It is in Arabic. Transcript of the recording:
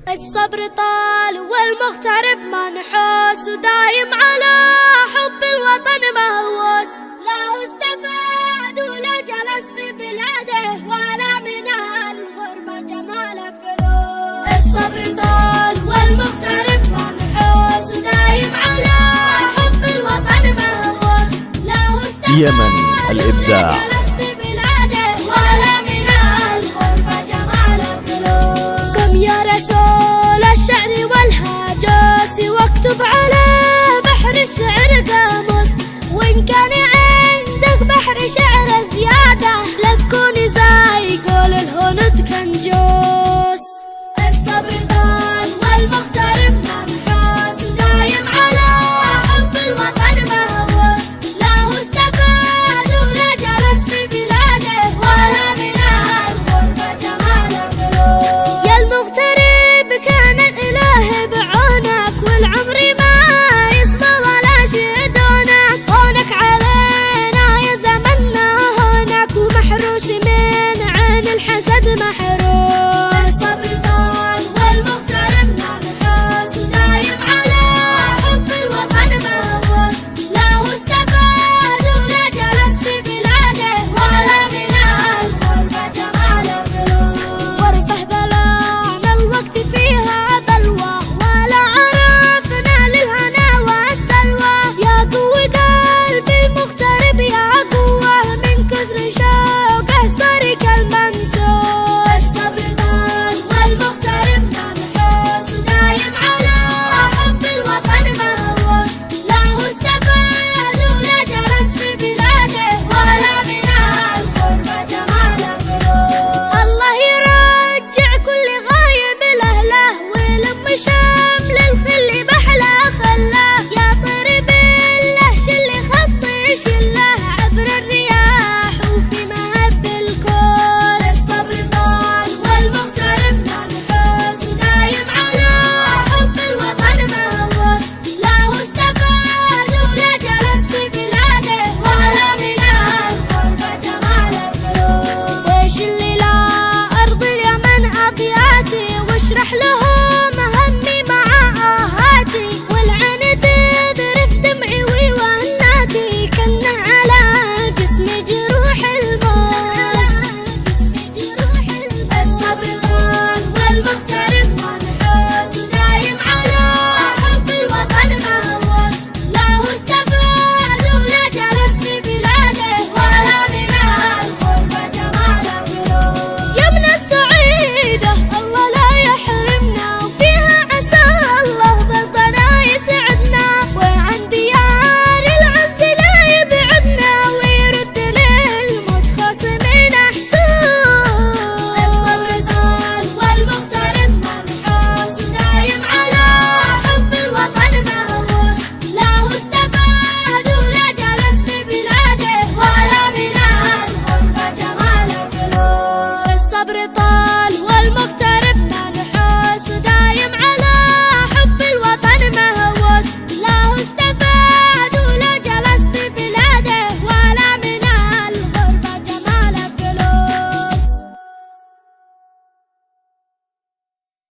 الصبر طال والمغترب منحوس، ودايم على حب الوطن مهووس. لا هو استفاد ولا جلس ببلاده، ولا من الغربة جمال فلوس. الصبر طال والمغترب منحوس، ودايم على حب الوطن مهووس. لا هو استفاد يمن الإبداع. قم يا رسول الشعر والهجس واكتب على